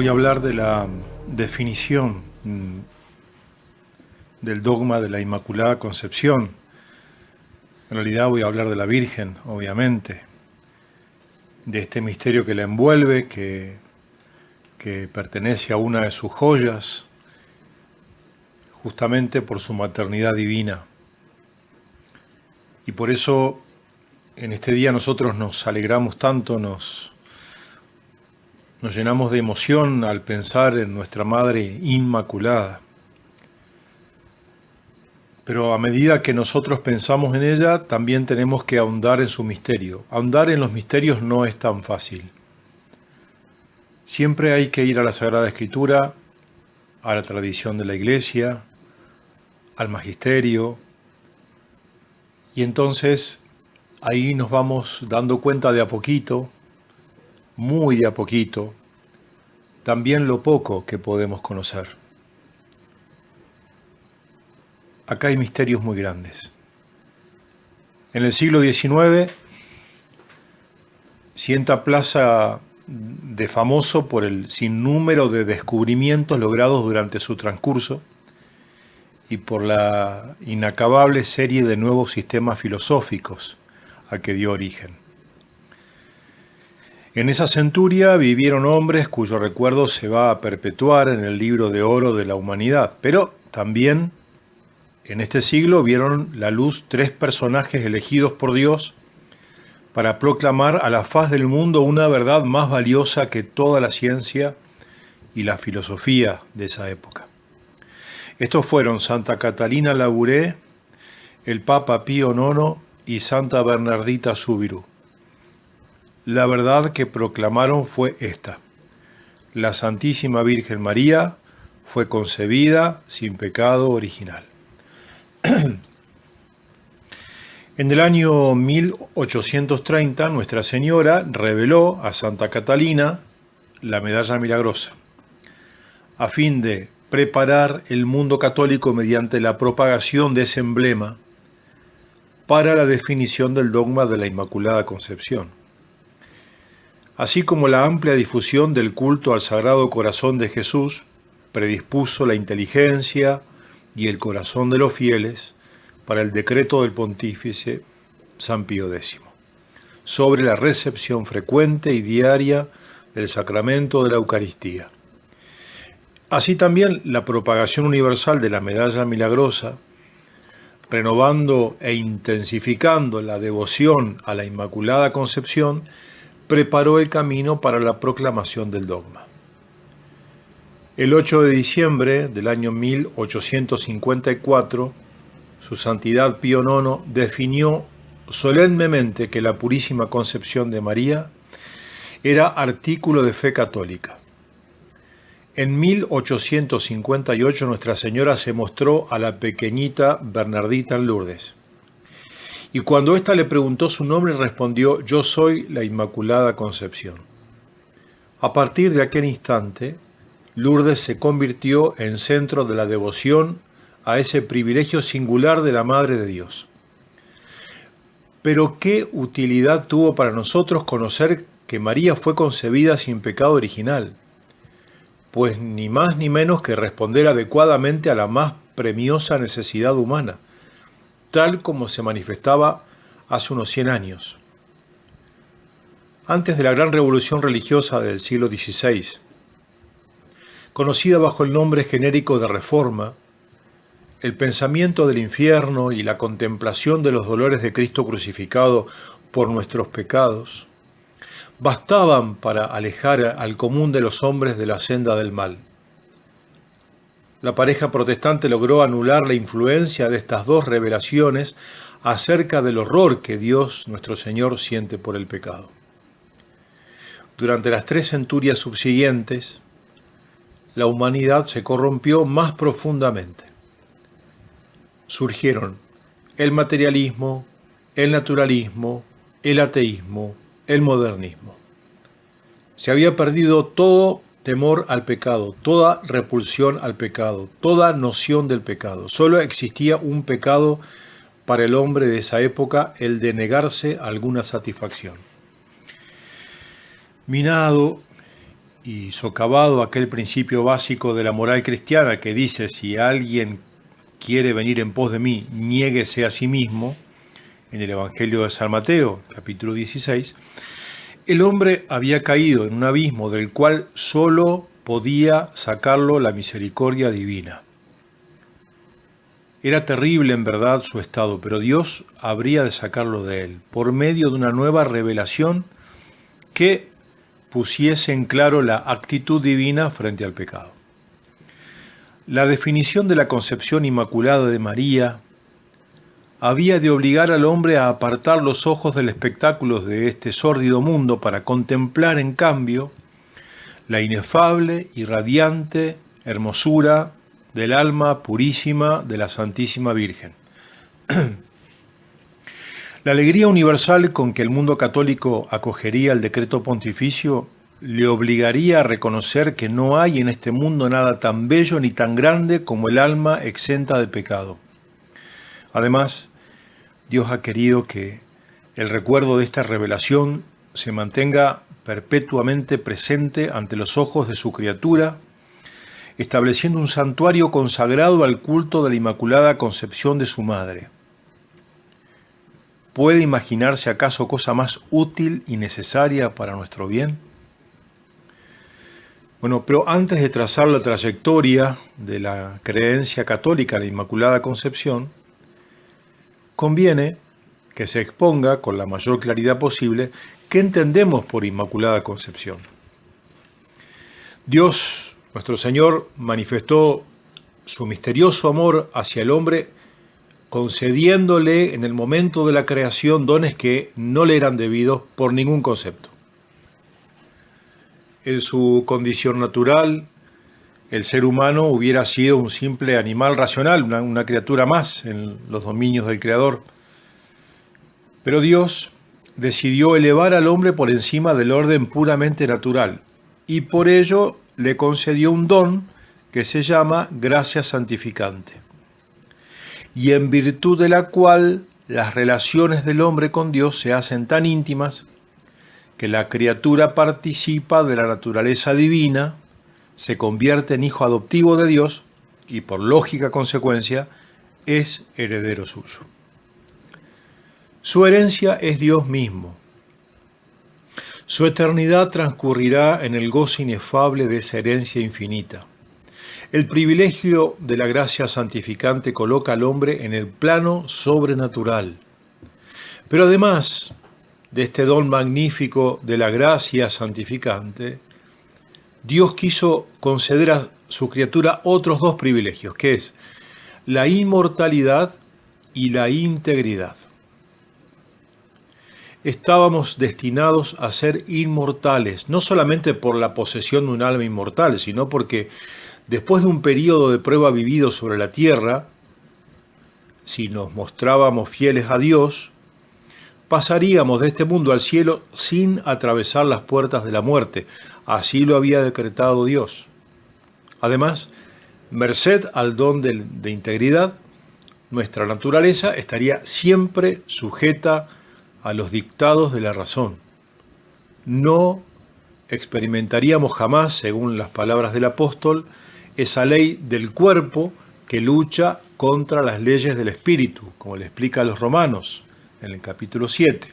Voy a hablar de la definición del dogma de la Inmaculada Concepción. En realidad voy a hablar de la Virgen, obviamente, de este misterio que la envuelve, que pertenece a una de sus joyas, justamente por su maternidad divina. Y por eso en este día nosotros nos alegramos tanto, nos llenamos de emoción al pensar en nuestra Madre Inmaculada. Pero a medida que nosotros pensamos en ella, también tenemos que ahondar en su misterio. Ahondar en los misterios no es tan fácil. Siempre hay que ir a la Sagrada Escritura, a la tradición de la Iglesia, al magisterio, y entonces ahí nos vamos dando cuenta de a poquito, muy de a poquito, también lo poco que podemos conocer. Acá hay misterios muy grandes. En el siglo XIX sienta plaza de famoso por el sinnúmero de descubrimientos logrados durante su transcurso y por la inacabable serie de nuevos sistemas filosóficos a que dio origen. En esa centuria vivieron hombres cuyo recuerdo se va a perpetuar en el libro de oro de la humanidad, pero también en este siglo vieron la luz tres personajes elegidos por Dios para proclamar a la faz del mundo una verdad más valiosa que toda la ciencia y la filosofía de esa época. Estos fueron Santa Catalina Labouré, el Papa Pío IX y Santa Bernardita Soubirous. La verdad que proclamaron fue esta: la Santísima Virgen María fue concebida sin pecado original. En el año 1830, Nuestra Señora reveló a Santa Catalina la medalla milagrosa, a fin de preparar el mundo católico mediante la propagación de ese emblema para la definición del dogma de la Inmaculada Concepción. Así como la amplia difusión del culto al Sagrado Corazón de Jesús predispuso la inteligencia y el corazón de los fieles para el decreto del pontífice San Pío X sobre la recepción frecuente y diaria del sacramento de la Eucaristía. Así también la propagación universal de la medalla milagrosa, renovando e intensificando la devoción a la Inmaculada Concepción, preparó el camino para la proclamación del dogma. El 8 de diciembre del año 1854, su Santidad Pío IX definió solemnemente que la Purísima Concepción de María era artículo de fe católica. En 1858 Nuestra Señora se mostró a la pequeñita Bernardita en Lourdes. Y cuando ésta le preguntó su nombre, respondió: «Yo soy la Inmaculada Concepción». A partir de aquel instante, Lourdes se convirtió en centro de la devoción a ese privilegio singular de la Madre de Dios. Pero ¿qué utilidad tuvo para nosotros conocer que María fue concebida sin pecado original? Pues ni más ni menos que responder adecuadamente a la más premiosa necesidad humana, tal como se manifestaba hace unos 100 años. Antes de la gran revolución religiosa del siglo XVI, conocida bajo el nombre genérico de Reforma, el pensamiento del infierno y la contemplación de los dolores de Cristo crucificado por nuestros pecados bastaban para alejar al común de los hombres de la senda del mal. La pareja protestante logró anular la influencia de estas dos revelaciones acerca del horror que Dios nuestro Señor siente por el pecado. Durante las 3 centurias subsiguientes, la humanidad se corrompió más profundamente. Surgieron el materialismo, el naturalismo, el ateísmo, el modernismo. Se había perdido todo temor al pecado, toda repulsión al pecado, toda noción del pecado. Solo existía un pecado para el hombre de esa época, el de negarse a alguna satisfacción. Minado y socavado aquel principio básico de la moral cristiana que dice: si alguien quiere venir en pos de mí, niéguese a sí mismo, en el Evangelio de San Mateo, capítulo 16, el hombre había caído en un abismo del cual solo podía sacarlo la misericordia divina. Era terrible en verdad su estado, pero Dios habría de sacarlo de él por medio de una nueva revelación que pusiese en claro la actitud divina frente al pecado. La definición de la concepción inmaculada de María había de obligar al hombre a apartar los ojos del espectáculo de este sórdido mundo para contemplar, en cambio, la inefable y radiante hermosura del alma purísima de la Santísima Virgen. La alegría universal con que el mundo católico acogería el decreto pontificio le obligaría a reconocer que no hay en este mundo nada tan bello ni tan grande como el alma exenta de pecado. Además, Dios ha querido que el recuerdo de esta revelación se mantenga perpetuamente presente ante los ojos de su criatura, estableciendo un santuario consagrado al culto de la Inmaculada Concepción de su Madre. ¿Puede imaginarse acaso cosa más útil y necesaria para nuestro bien? Bueno, pero antes de trazar la trayectoria de la creencia católica en la Inmaculada Concepción, conviene que se exponga con la mayor claridad posible qué entendemos por Inmaculada Concepción. Dios, nuestro Señor, manifestó su misterioso amor hacia el hombre concediéndole en el momento de la creación dones que no le eran debidos por ningún concepto. En su condición natural, el ser humano hubiera sido un simple animal racional, una criatura más en los dominios del Creador. Pero Dios decidió elevar al hombre por encima del orden puramente natural y por ello le concedió un don que se llama gracia santificante, y en virtud de la cual las relaciones del hombre con Dios se hacen tan íntimas que la criatura participa de la naturaleza divina, se convierte en hijo adoptivo de Dios y por lógica consecuencia es heredero suyo. Su herencia es Dios mismo. Su eternidad transcurrirá en el gozo inefable de esa herencia infinita. El privilegio de la gracia santificante coloca al hombre en el plano sobrenatural. Pero además de este don magnífico de la gracia santificante, Dios quiso conceder a su criatura otros dos privilegios, que es la inmortalidad y la integridad. Estábamos destinados a ser inmortales, no solamente por la posesión de un alma inmortal, sino porque después de un periodo de prueba vivido sobre la tierra, si nos mostrábamos fieles a Dios, pasaríamos de este mundo al cielo sin atravesar las puertas de la muerte. Así lo había decretado Dios. Además, merced al don de integridad, nuestra naturaleza estaría siempre sujeta a los dictados de la razón. No experimentaríamos jamás, según las palabras del apóstol, esa ley del cuerpo que lucha contra las leyes del espíritu, como le explica a los romanos en el capítulo 7.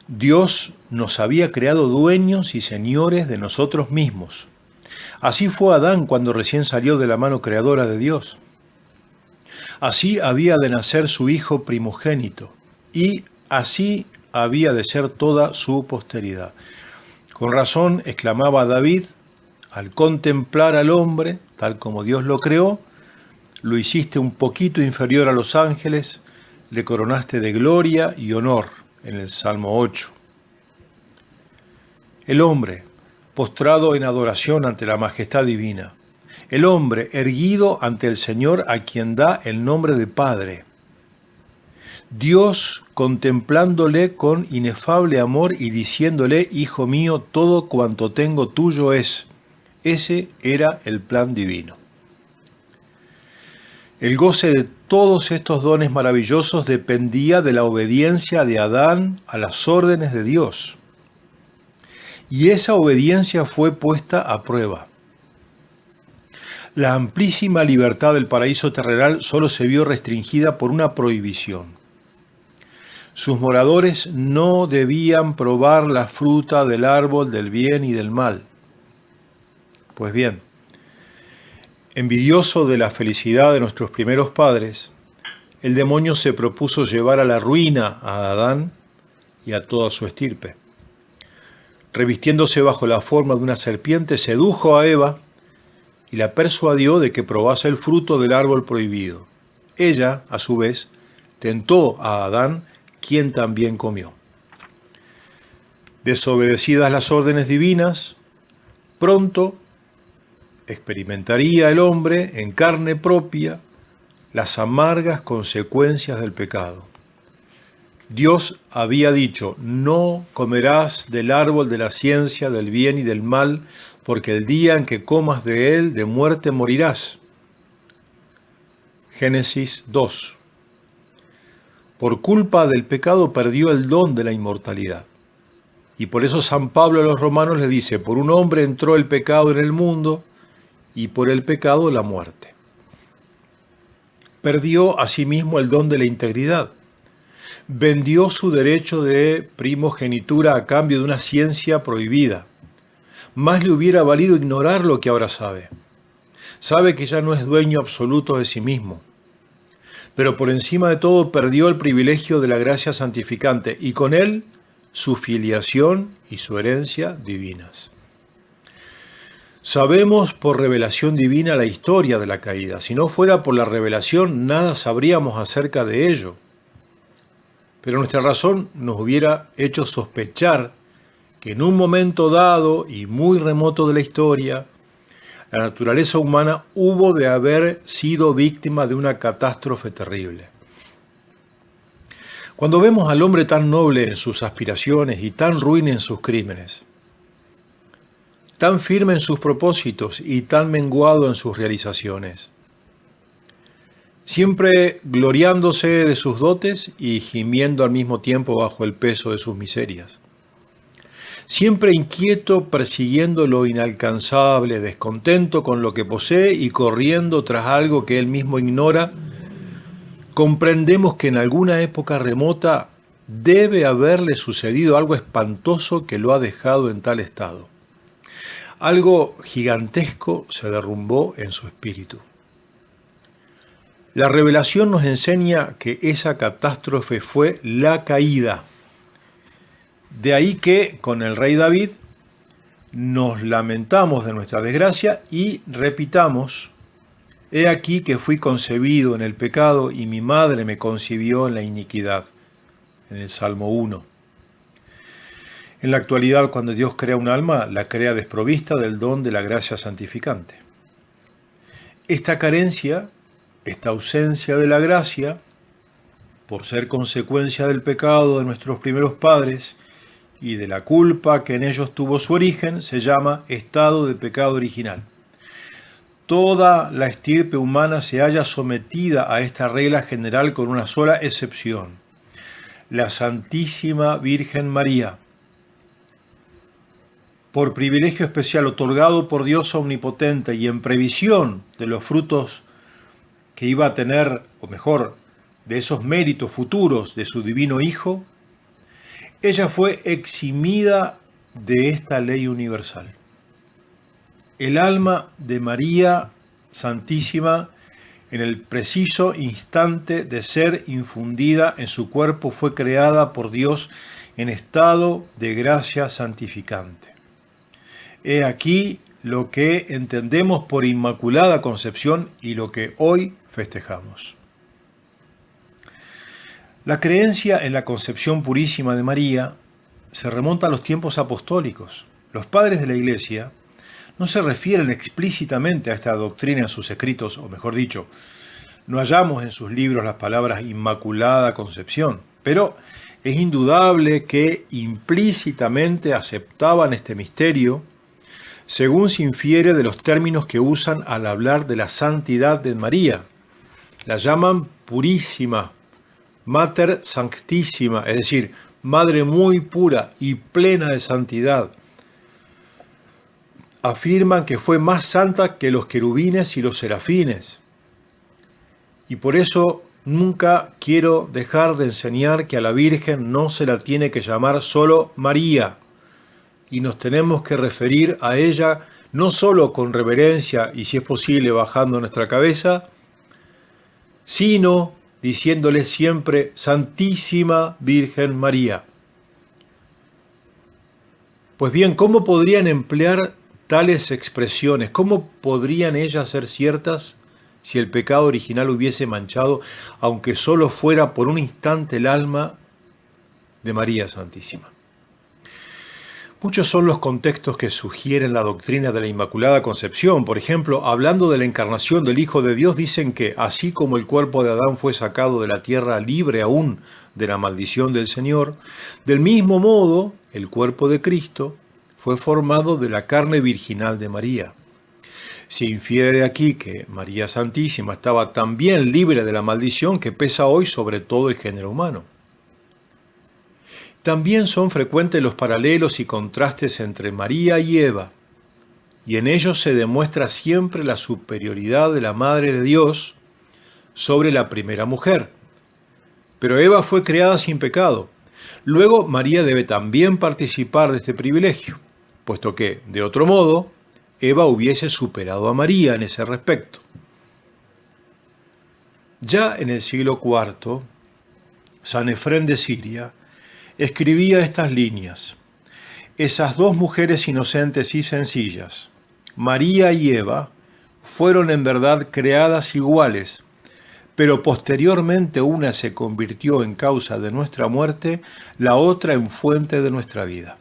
Dios nos había creado dueños y señores de nosotros mismos. Así fue Adán cuando recién salió de la mano creadora de Dios. Así había de nacer su hijo primogénito, y así había de ser toda su posteridad. Con razón exclamaba David, al contemplar al hombre, tal como Dios lo creó, lo hiciste un poquito inferior a los ángeles, le coronaste de gloria y honor, en el Salmo 8. El hombre, postrado en adoración ante la majestad divina. El hombre, erguido ante el Señor a quien da el nombre de Padre. Dios contemplándole con inefable amor y diciéndole: Hijo mío, todo cuanto tengo tuyo es. Ese era el plan divino. El goce de todos estos dones maravillosos dependía de la obediencia de Adán a las órdenes de Dios. y esa obediencia fue puesta a prueba. La amplísima libertad del paraíso terrenal solo se vio restringida por una prohibición. Sus moradores no debían probar la fruta del árbol del bien y del mal. Pues bien, envidioso de la felicidad de nuestros primeros padres, el demonio se propuso llevar a la ruina a Adán y a toda su estirpe. Revistiéndose bajo la forma de una serpiente, sedujo a Eva y la persuadió de que probase el fruto del árbol prohibido. Ella, a su vez, tentó a Adán, quien también comió. Desobedecidas las órdenes divinas, pronto experimentaría el hombre en carne propia las amargas consecuencias del pecado. Dios había dicho: no comerás del árbol de la ciencia del bien y del mal, porque el día en que comas de él, de muerte morirás. Génesis 2. Por culpa del pecado perdió el don de la inmortalidad. Y por eso San Pablo a los romanos le dice: por un hombre entró el pecado en el mundo, y por el pecado la muerte. Perdió asimismo el don de la integridad. Vendió su derecho de primogenitura a cambio de una ciencia prohibida. Más le hubiera valido ignorar lo que ahora sabe. Sabe que ya no es dueño absoluto de sí mismo. Pero por encima de todo perdió el privilegio de la gracia santificante y con él su filiación y su herencia divinas. Sabemos por revelación divina la historia de la caída. Si no fuera por la revelación, nada sabríamos acerca de ello. Pero nuestra razón nos hubiera hecho sospechar que en un momento dado y muy remoto de la historia, la naturaleza humana hubo de haber sido víctima de una catástrofe terrible. Cuando vemos al hombre tan noble en sus aspiraciones y tan ruin en sus crímenes, tan firme en sus propósitos y tan menguado en sus realizaciones, siempre gloriándose de sus dotes y gimiendo al mismo tiempo bajo el peso de sus miserias, siempre inquieto persiguiendo lo inalcanzable, descontento con lo que posee y corriendo tras algo que él mismo ignora, comprendemos que en alguna época remota debe haberle sucedido algo espantoso que lo ha dejado en tal estado. Algo gigantesco se derrumbó en su espíritu. La revelación nos enseña que esa catástrofe fue la caída. De ahí que con el rey David nos lamentamos de nuestra desgracia y repitamos: he aquí que fui concebido en el pecado y mi madre me concibió en la iniquidad, en el Salmo 1. En la actualidad, cuando Dios crea un alma, la crea desprovista del don de la gracia santificante. Esta carencia, esta ausencia de la gracia, por ser consecuencia del pecado de nuestros primeros padres y de la culpa que en ellos tuvo su origen, se llama estado de pecado original. Toda la estirpe humana se halla sometida a esta regla general con una sola excepción: la Santísima Virgen María. Por privilegio especial otorgado por Dios omnipotente y en previsión de los frutos que iba a tener, o mejor, de esos méritos futuros de su divino Hijo, ella fue eximida de esta ley universal. El alma de María Santísima, en el preciso instante de ser infundida en su cuerpo, fue creada por Dios en estado de gracia santificante. He aquí lo que entendemos por Inmaculada Concepción y lo que hoy festejamos. La creencia en la concepción purísima de María se remonta a los tiempos apostólicos. Los padres de la Iglesia no se refieren explícitamente a esta doctrina en sus escritos, o mejor dicho, no hallamos en sus libros las palabras Inmaculada Concepción, pero es indudable que implícitamente aceptaban este misterio, según se infiere de los términos que usan al hablar de la santidad de María. La llaman purísima, Mater Sanctísima, es decir, Madre muy pura y plena de santidad, afirman que fue más santa que los querubines y los serafines. Y por eso nunca quiero dejar de enseñar que a la Virgen no se la tiene que llamar solo María, y nos tenemos que referir a ella no solo con reverencia y si es posible bajando nuestra cabeza, sino diciéndole siempre Santísima Virgen María. Pues bien, ¿cómo podrían emplear tales expresiones? ¿Cómo podrían ellas ser ciertas si el pecado original hubiese manchado, aunque solo fuera por un instante, el alma de María Santísima? Muchos son los contextos que sugieren la doctrina de la Inmaculada Concepción. Por ejemplo, hablando de la encarnación del Hijo de Dios, dicen que así como el cuerpo de Adán fue sacado de la tierra libre aún de la maldición del Señor, del mismo modo el cuerpo de Cristo fue formado de la carne virginal de María. Se infiere de aquí que María Santísima estaba también libre de la maldición que pesa hoy sobre todo el género humano. También son frecuentes los paralelos y contrastes entre María y Eva, y en ellos se demuestra siempre la superioridad de la Madre de Dios sobre la primera mujer. Pero Eva fue creada sin pecado. Luego María debe también participar de este privilegio, puesto que, de otro modo, Eva hubiese superado a María en ese respecto. Ya en el siglo IV, San Efrén de Siria escribía estas líneas: esas dos mujeres inocentes y sencillas, María y Eva, fueron en verdad creadas iguales, pero posteriormente una se convirtió en causa de nuestra muerte, la otra en fuente de nuestra vida.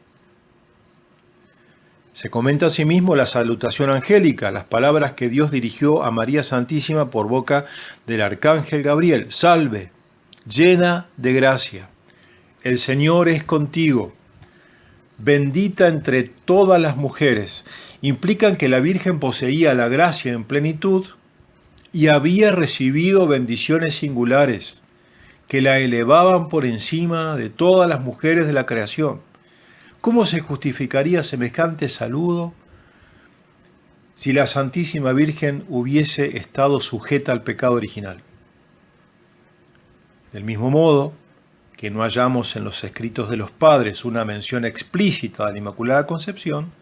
Se comenta asimismo la salutación angélica, las palabras que Dios dirigió a María Santísima por boca del arcángel Gabriel: salve, llena de gracia, el Señor es contigo, bendita entre todas las mujeres. Implican que la Virgen poseía la gracia en plenitud y había recibido bendiciones singulares que la elevaban por encima de todas las mujeres de la creación. ¿Cómo se justificaría semejante saludo si la Santísima Virgen hubiese estado sujeta al pecado original? Del mismo modo que no hallamos en los escritos de los padres una mención explícita de la Inmaculada Concepción,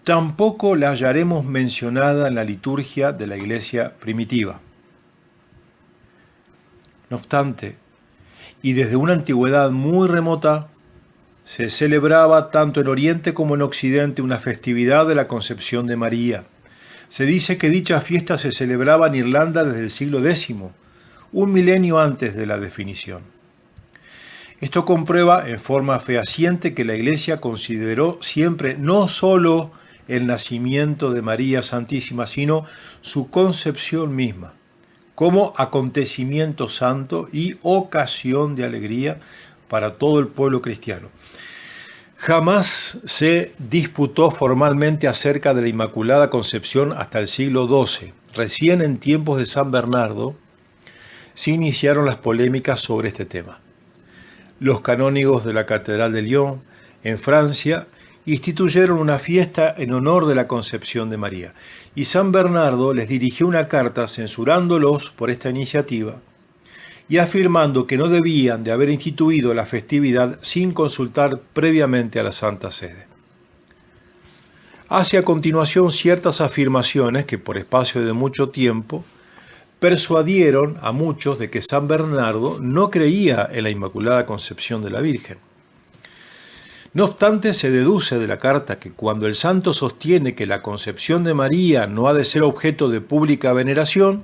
tampoco la hallaremos mencionada en la liturgia de la Iglesia primitiva. No obstante, y desde una antigüedad muy remota, se celebraba tanto en Oriente como en Occidente una festividad de la Concepción de María. Se dice que dicha fiesta se celebraba en Irlanda desde el siglo X, un milenio antes de la definición. Esto comprueba en forma fehaciente que la Iglesia consideró siempre no sólo el nacimiento de María Santísima, sino su concepción misma, como acontecimiento santo y ocasión de alegría para todo el pueblo cristiano. Jamás se disputó formalmente acerca de la Inmaculada Concepción hasta el siglo XII. Recién en tiempos de San Bernardo se iniciaron las polémicas sobre este tema. Los canónigos de la Catedral de Lyon, en Francia, instituyeron una fiesta en honor de la Concepción de María, y San Bernardo les dirigió una carta censurándolos por esta iniciativa y afirmando que no debían de haber instituido la festividad sin consultar previamente a la Santa Sede. Hace a continuación ciertas afirmaciones que por espacio de mucho tiempo persuadieron a muchos de que San Bernardo no creía en la Inmaculada Concepción de la Virgen. No obstante, se deduce de la carta que cuando el santo sostiene que la concepción de María no ha de ser objeto de pública veneración,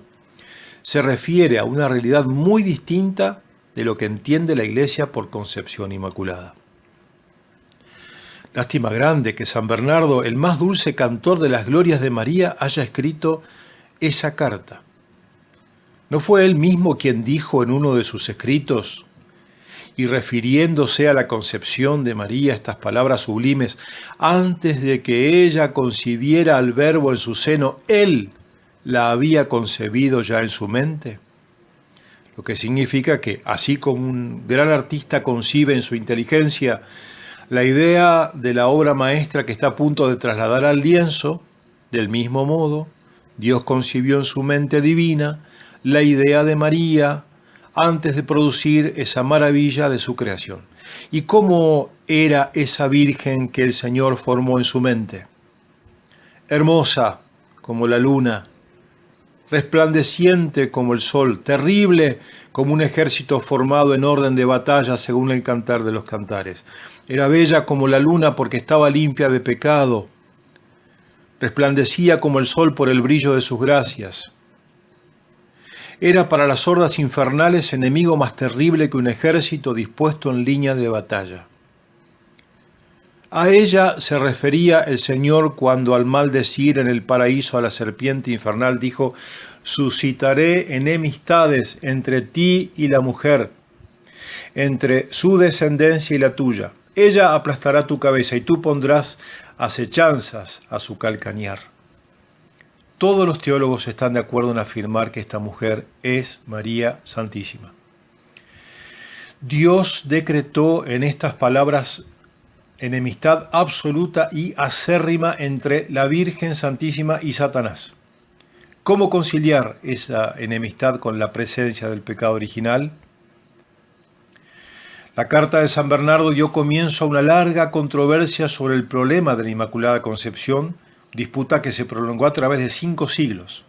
se refiere a una realidad muy distinta de lo que entiende la Iglesia por concepción inmaculada. Lástima grande que San Bernardo, el más dulce cantor de las glorias de María, haya escrito esa carta. ¿No fue él mismo quien dijo en uno de sus escritos, y refiriéndose a la concepción de María, estas palabras sublimes: antes de que ella concibiera al Verbo en su seno, él la había concebido ya en su mente? Lo que significa que, así como un gran artista concibe en su inteligencia la idea de la obra maestra que está a punto de trasladar al lienzo. Del mismo modo, Dios concibió en su mente divina la idea de María antes de producir esa maravilla de su creación. ¿Y cómo era esa virgen que el Señor formó en su mente? Hermosa como la luna, resplandeciente como el sol, terrible como un ejército formado en orden de batalla según el cantar de los cantares. Era bella como la luna porque estaba limpia de pecado, resplandecía como el sol por el brillo de sus gracias. Era para las hordas infernales enemigo más terrible que un ejército dispuesto en línea de batalla. A ella se refería el Señor cuando al maldecir en el paraíso a la serpiente infernal dijo: suscitaré enemistades entre ti y la mujer, entre su descendencia y la tuya. Ella aplastará tu cabeza y tú pondrás acechanzas a su calcañar. Todos los teólogos están de acuerdo en afirmar que esta mujer es María Santísima. Dios decretó en estas palabras enemistad absoluta y acérrima entre la Virgen Santísima y Satanás. ¿Cómo conciliar esa enemistad con la presencia del pecado original? La carta de San Bernardo dio comienzo a una larga controversia sobre el problema de la Inmaculada Concepción, disputa que se prolongó a través de 5 siglos.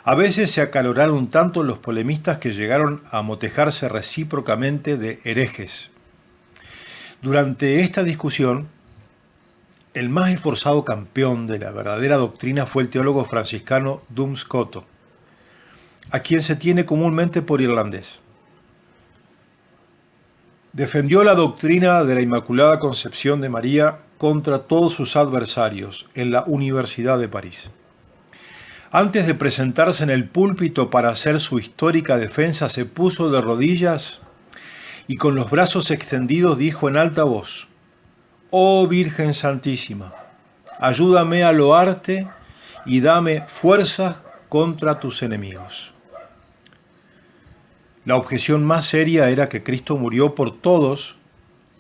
A veces se acaloraron tanto los polemistas que llegaron a motejarse recíprocamente de herejes. Durante esta discusión, el más esforzado campeón de la verdadera doctrina fue el teólogo franciscano Duns Scoto, a quien se tiene comúnmente por irlandés. Defendió la doctrina de la Inmaculada Concepción de María contra todos sus adversarios en la Universidad de París. Antes de presentarse en el púlpito para hacer su histórica defensa, se puso de rodillas y con los brazos extendidos dijo en alta voz: «Oh Virgen Santísima, ayúdame a loarte y dame fuerza contra tus enemigos». La objeción más seria era que Cristo murió por todos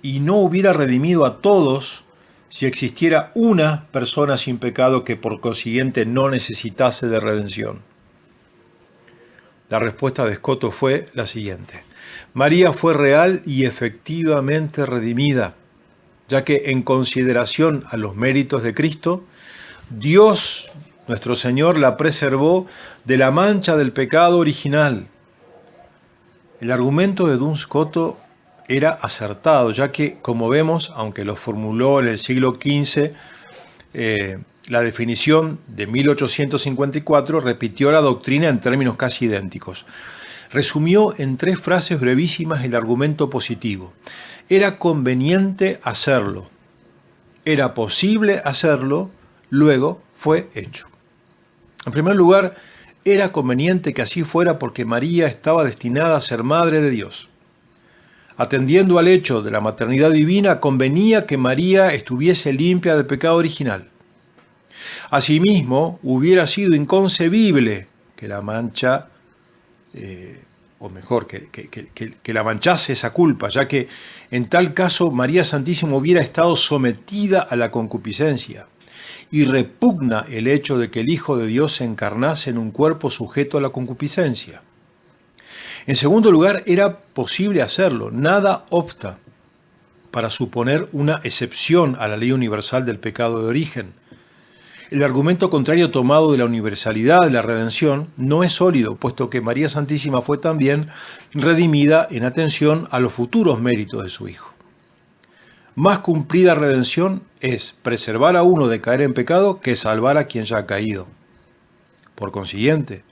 y no hubiera redimido a todos si existiera una persona sin pecado que por consiguiente no necesitase de redención. La respuesta de Scoto fue la siguiente: María fue real y efectivamente redimida, ya que en consideración a los méritos de Cristo, Dios, nuestro Señor, la preservó de la mancha del pecado original. El argumento de Duns Scoto era acertado, ya que, como vemos, aunque lo formuló en el siglo XV, la definición de 1854 repitió la doctrina en términos casi idénticos. Resumió en 3 frases brevísimas el argumento positivo. Era conveniente hacerlo, era posible hacerlo, luego fue hecho. En primer lugar, era conveniente que así fuera porque María estaba destinada a ser Madre de Dios. Atendiendo al hecho de la maternidad divina, convenía que María estuviese limpia de pecado original. Asimismo, hubiera sido inconcebible que la mancha, o mejor, que la manchase esa culpa, ya que en tal caso María Santísima hubiera estado sometida a la concupiscencia. Y repugna el hecho de que el Hijo de Dios se encarnase en un cuerpo sujeto a la concupiscencia. En segundo lugar, era posible hacerlo. Nada obsta para suponer una excepción a la ley universal del pecado de origen. El argumento contrario tomado de la universalidad de la redención no es sólido, puesto que María Santísima fue también redimida en atención a los futuros méritos de su Hijo. Más cumplida redención es preservar a uno de caer en pecado que salvar a quien ya ha caído. Por consiguiente,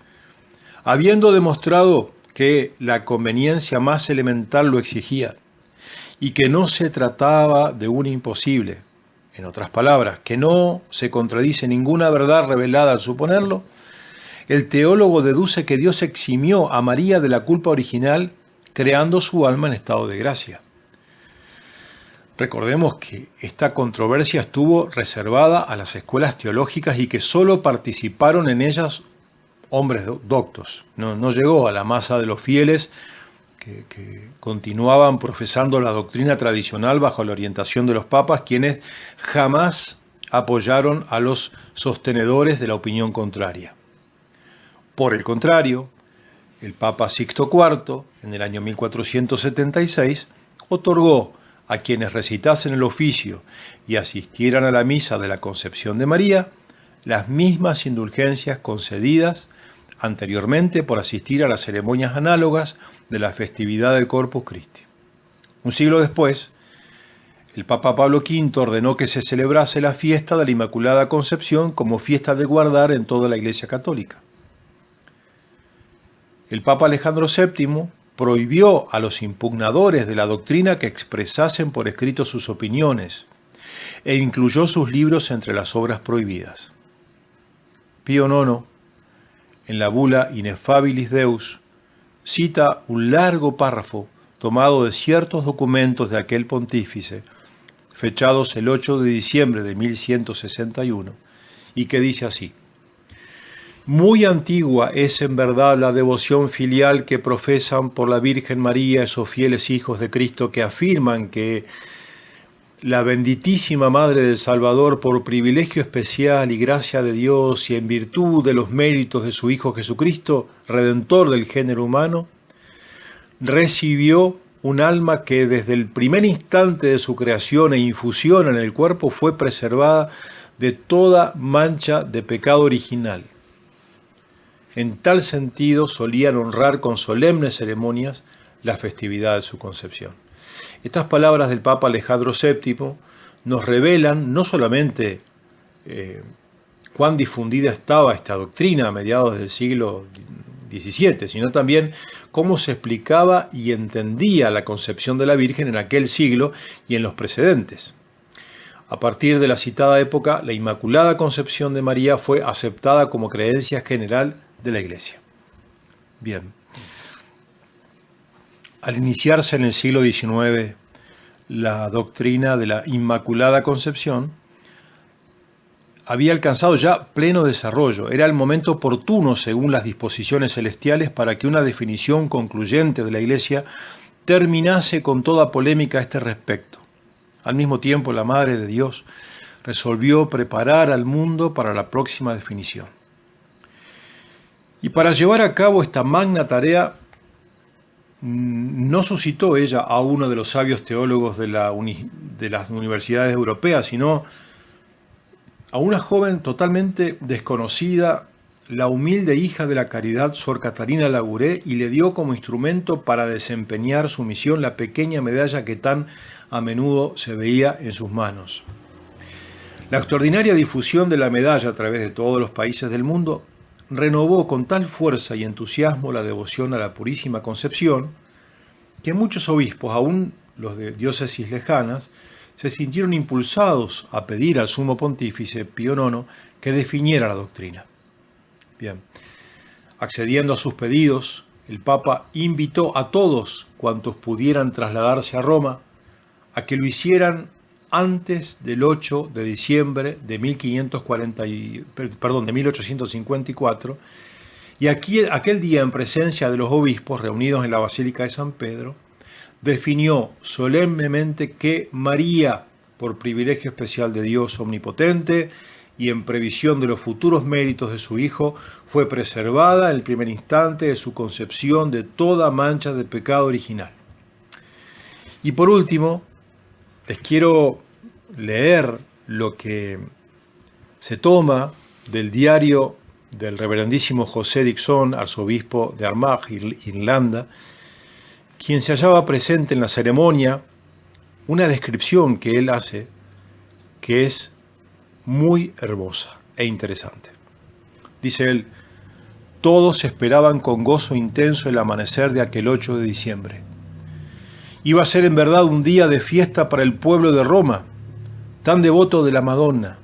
habiendo demostrado que la conveniencia más elemental lo exigía y que no se trataba de un imposible, en otras palabras, que no se contradice ninguna verdad revelada al suponerlo, el teólogo deduce que Dios eximió a María de la culpa original creando su alma en estado de gracia. Recordemos que esta controversia estuvo reservada a las escuelas teológicas y que solo participaron en ellas hombres doctos. No llegó a la masa de los fieles que continuaban profesando la doctrina tradicional bajo la orientación de los papas, quienes jamás apoyaron a los sostenedores de la opinión contraria. Por el contrario, el Papa Sixto IV, en el año 1476, otorgó a quienes recitasen el oficio y asistieran a la misa de la Concepción de María las mismas indulgencias concedidas anteriormente por asistir a las ceremonias análogas de la festividad del Corpus Christi. Un siglo después, el Papa Pablo V ordenó que se celebrase la fiesta de la Inmaculada Concepción como fiesta de guardar en toda la Iglesia Católica. El Papa Alejandro VII prohibió a los impugnadores de la doctrina que expresasen por escrito sus opiniones e incluyó sus libros entre las obras prohibidas. Pío IX, en la bula Ineffabilis Deus, cita un largo párrafo tomado de ciertos documentos de aquel pontífice, fechados el 8 de diciembre de 1161, y que dice así: muy antigua es en verdad la devoción filial que profesan por la Virgen María esos fieles hijos de Cristo que afirman que la benditísima Madre del Salvador, por privilegio especial y gracia de Dios y en virtud de los méritos de su Hijo Jesucristo, Redentor del género humano, recibió un alma que desde el primer instante de su creación e infusión en el cuerpo fue preservada de toda mancha de pecado original. En tal sentido solían honrar con solemnes ceremonias la festividad de su concepción. Estas palabras del Papa Alejandro VII nos revelan no solamente cuán difundida estaba esta doctrina a mediados del siglo XVII, sino también cómo se explicaba y entendía la concepción de la Virgen en aquel siglo y en los precedentes. A partir de la citada época, la Inmaculada Concepción de María fue aceptada como creencia general de la Iglesia. Bien. Al iniciarse en el siglo XIX la doctrina de la Inmaculada Concepción, había alcanzado ya pleno desarrollo. Era el momento oportuno, según las disposiciones celestiales, para que una definición concluyente de la Iglesia terminase con toda polémica a este respecto. Al mismo tiempo, la Madre de Dios resolvió preparar al mundo para la próxima definición. Y para llevar a cabo esta magna tarea, no suscitó ella a uno de los sabios teólogos de las universidades europeas, sino a una joven totalmente desconocida, la humilde hija de la caridad Sor Catalina Labouré, y le dio como instrumento para desempeñar su misión la pequeña medalla que tan a menudo se veía en sus manos. La extraordinaria difusión de la medalla a través de todos los países del mundo renovó con tal fuerza y entusiasmo la devoción a la Purísima Concepción, que muchos obispos, aún los de diócesis lejanas, se sintieron impulsados a pedir al sumo pontífice Pío IX que definiera la doctrina. Bien, accediendo a sus pedidos, el Papa invitó a todos cuantos pudieran trasladarse a Roma a que lo hicieran antes del 8 de diciembre de 1854, y aquel día, en presencia de los obispos reunidos en la Basílica de San Pedro, definió solemnemente que María, por privilegio especial de Dios omnipotente y en previsión de los futuros méritos de su Hijo, fue preservada en el primer instante de su concepción de toda mancha de pecado original. Y por último, les quiero leer lo que se toma del diario del reverendísimo José Dixon, arzobispo de Armagh, Irlanda, quien se hallaba presente en la ceremonia, una descripción que él hace que es muy hermosa e interesante. Dice él: todos esperaban con gozo intenso el amanecer de aquel 8 de diciembre. Iba a ser en verdad un día de fiesta para el pueblo de Roma, tan devoto de la Madonna.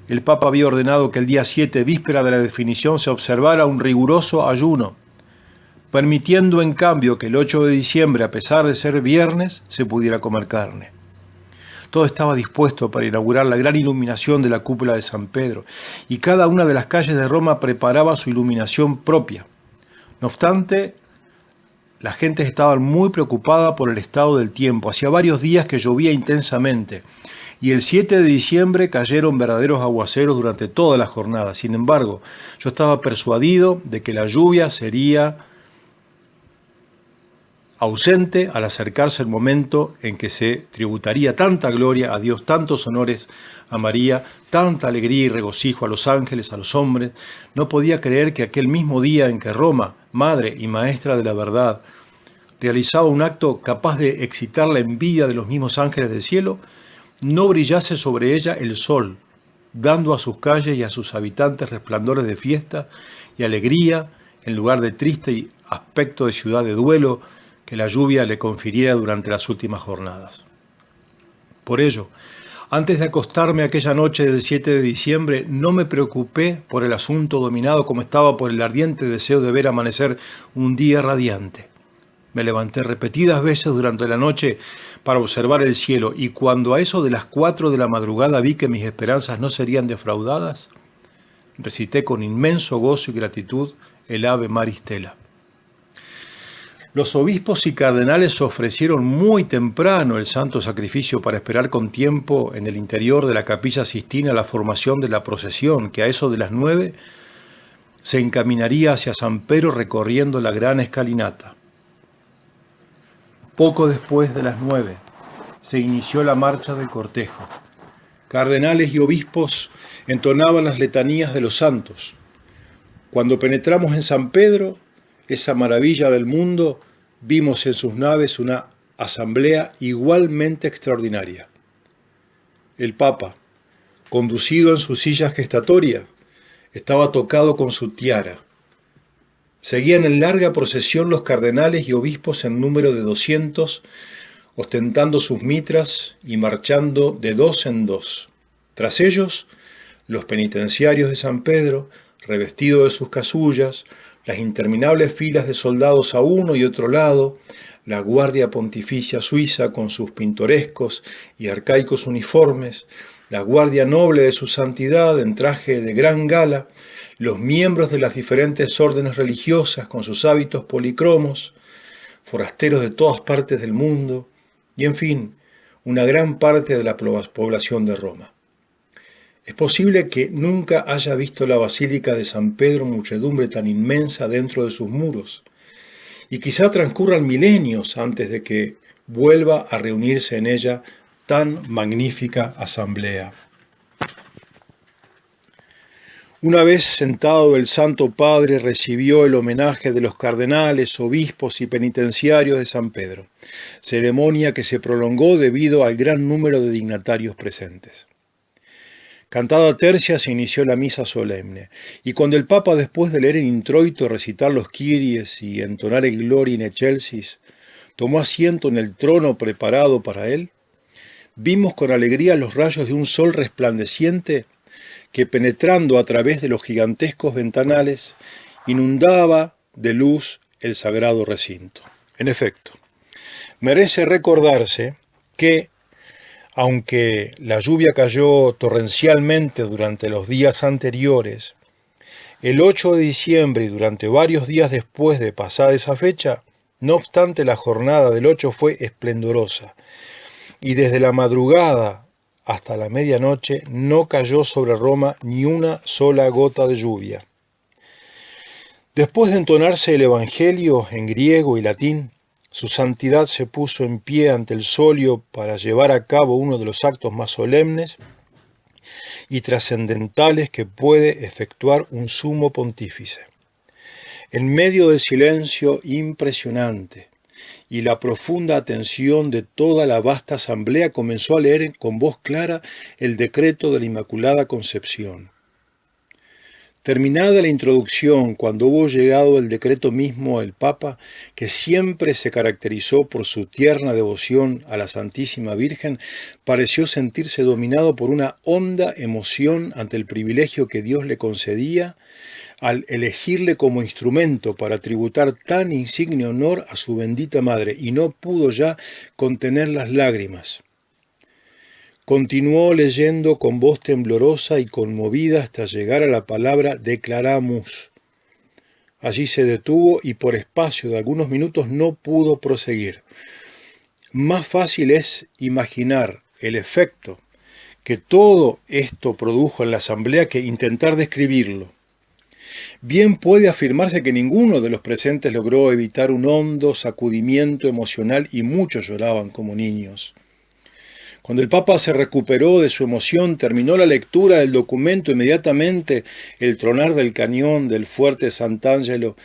El Papa había ordenado que el día 7, víspera de la definición, se observara un riguroso ayuno, permitiendo en cambio que el 8 de diciembre, a pesar de ser viernes, se pudiera comer carne. Todo estaba dispuesto para inaugurar la gran iluminación de la cúpula de San Pedro, y cada una de las calles de Roma preparaba su iluminación propia. No obstante, La gente estaba muy preocupada por el estado del tiempo. Hacía varios días que llovía intensamente y el 7 de diciembre cayeron verdaderos aguaceros durante toda la jornada. Sin embargo, yo estaba persuadido de que la lluvia sería ausente al acercarse el momento en que se tributaría tanta gloria a Dios, tantos honores a María, tanta alegría y regocijo a los ángeles, a los hombres. No podía creer que aquel mismo día en que Roma, madre y maestra de la verdad, realizaba un acto capaz de excitar la envidia de los mismos ángeles del cielo, no brillase sobre ella el sol, dando a sus calles y a sus habitantes resplandores de fiesta y alegría, en lugar de triste aspecto de ciudad de duelo que la lluvia le confiriera durante las últimas jornadas. Por ello, antes de acostarme aquella noche del 7 de diciembre, no me preocupé por el asunto, dominado como estaba por el ardiente deseo de ver amanecer un día radiante. Me levanté repetidas veces durante la noche para observar el cielo, y cuando a eso de las 4 de la madrugada vi que mis esperanzas no serían defraudadas, recité con inmenso gozo y gratitud el Ave Maris Stella. Los obispos y cardenales ofrecieron muy temprano el santo sacrificio para esperar con tiempo en el interior de la Capilla Sistina la formación de la procesión, que a eso de las 9 se encaminaría hacia San Pedro recorriendo la gran escalinata. Poco después de las 9 se inició la marcha del cortejo. Cardenales y obispos entonaban las letanías de los santos. Cuando penetramos en San Pedro, esa maravilla del mundo, vimos en sus naves una asamblea igualmente extraordinaria. El Papa, conducido en su silla gestatoria, estaba tocado con su tiara. Seguían en larga procesión los cardenales y obispos en número de 200, ostentando sus mitras y marchando de 2 en 2. Tras ellos, los penitenciarios de San Pedro, revestidos de sus casullas, las interminables filas de soldados a uno y otro lado, la Guardia Pontificia Suiza con sus pintorescos y arcaicos uniformes, la Guardia Noble de su Santidad en traje de gran gala, los miembros de las diferentes órdenes religiosas con sus hábitos policromos, forasteros de todas partes del mundo, y en fin, una gran parte de la población de Roma. Es posible que nunca haya visto la Basílica de San Pedro muchedumbre tan inmensa dentro de sus muros, y quizá transcurran milenios antes de que vuelva a reunirse en ella tan magnífica asamblea. Una vez sentado, el Santo Padre recibió el homenaje de los cardenales, obispos y penitenciarios de San Pedro, ceremonia que se prolongó debido al gran número de dignatarios presentes. Cantada tercia se inició la misa solemne, y cuando el Papa, después de leer el introito, recitar los Kyries y entonar el Gloria in Excelsis, tomó asiento en el trono preparado para él, vimos con alegría los rayos de un sol resplandeciente que, penetrando a través de los gigantescos ventanales, inundaba de luz el sagrado recinto. En efecto, merece recordarse que, aunque la lluvia cayó torrencialmente durante los días anteriores, el 8 de diciembre y durante varios días después de pasada esa fecha, no obstante, la jornada del 8 fue esplendorosa, y desde la madrugada hasta la medianoche no cayó sobre Roma ni una sola gota de lluvia. Después de entonarse el Evangelio en griego y latín, su santidad se puso en pie ante el solio para llevar a cabo uno de los actos más solemnes y trascendentales que puede efectuar un sumo pontífice. En medio del silencio impresionante y la profunda atención de toda la vasta asamblea, comenzó a leer con voz clara el decreto de la Inmaculada Concepción. Terminada la introducción, cuando hubo llegado el decreto mismo, el Papa, que siempre se caracterizó por su tierna devoción a la Santísima Virgen, pareció sentirse dominado por una honda emoción ante el privilegio que Dios le concedía al elegirle como instrumento para tributar tan insigne honor a su bendita Madre, y no pudo ya contener las lágrimas. Continuó leyendo con voz temblorosa y conmovida hasta llegar a la palabra declaramus. Allí se detuvo y por espacio de algunos minutos no pudo proseguir. Más fácil es imaginar el efecto que todo esto produjo en la asamblea que intentar describirlo. Bien puede afirmarse que ninguno de los presentes logró evitar un hondo sacudimiento emocional y muchos lloraban como niños. Cuando el Papa se recuperó de su emoción, terminó la lectura del documento, inmediatamente el tronar del cañón del fuerte Sant'Angelo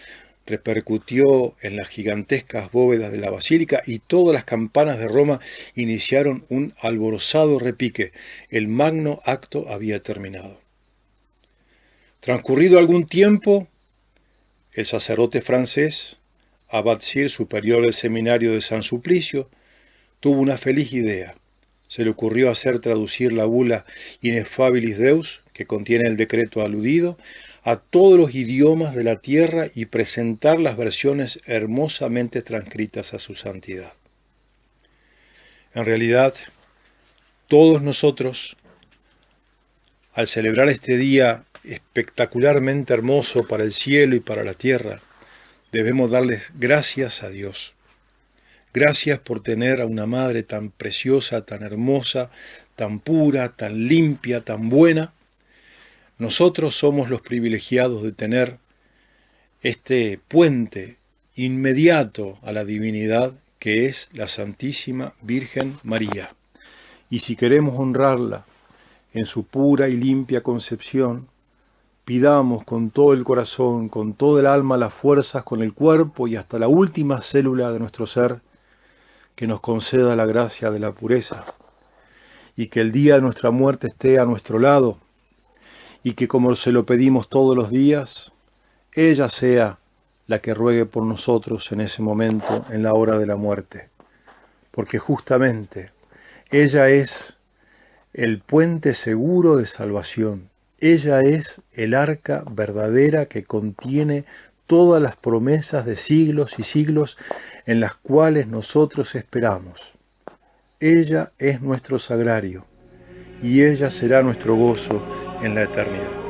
repercutió en las gigantescas bóvedas de la basílica y todas las campanas de Roma iniciaron un alborozado repique. El magno acto había terminado. Transcurrido algún tiempo, el sacerdote francés, Abad Sir, superior del seminario de San Suplicio, tuvo una feliz idea. Se le ocurrió hacer traducir la bula Ineffabilis Deus, que contiene el decreto aludido, a todos los idiomas de la tierra y presentar las versiones hermosamente transcritas a su santidad. En realidad, todos nosotros, al celebrar este día espectacularmente hermoso para el cielo y para la tierra, debemos darles gracias a Dios. Gracias por tener a una madre tan preciosa, tan hermosa, tan pura, tan limpia, tan buena. Nosotros somos los privilegiados de tener este puente inmediato a la divinidad que es la Santísima Virgen María. Y si queremos honrarla en su pura y limpia concepción, pidamos con todo el corazón, con todo el alma, las fuerzas, con el cuerpo y hasta la última célula de nuestro ser, que nos conceda la gracia de la pureza, y que el día de nuestra muerte esté a nuestro lado, y que como se lo pedimos todos los días, ella sea la que ruegue por nosotros en ese momento, en la hora de la muerte, porque justamente ella es el puente seguro de salvación, ella es el arca verdadera que contiene todas las promesas de siglos y siglos en las cuales nosotros esperamos. Ella es nuestro sagrario y ella será nuestro gozo en la eternidad.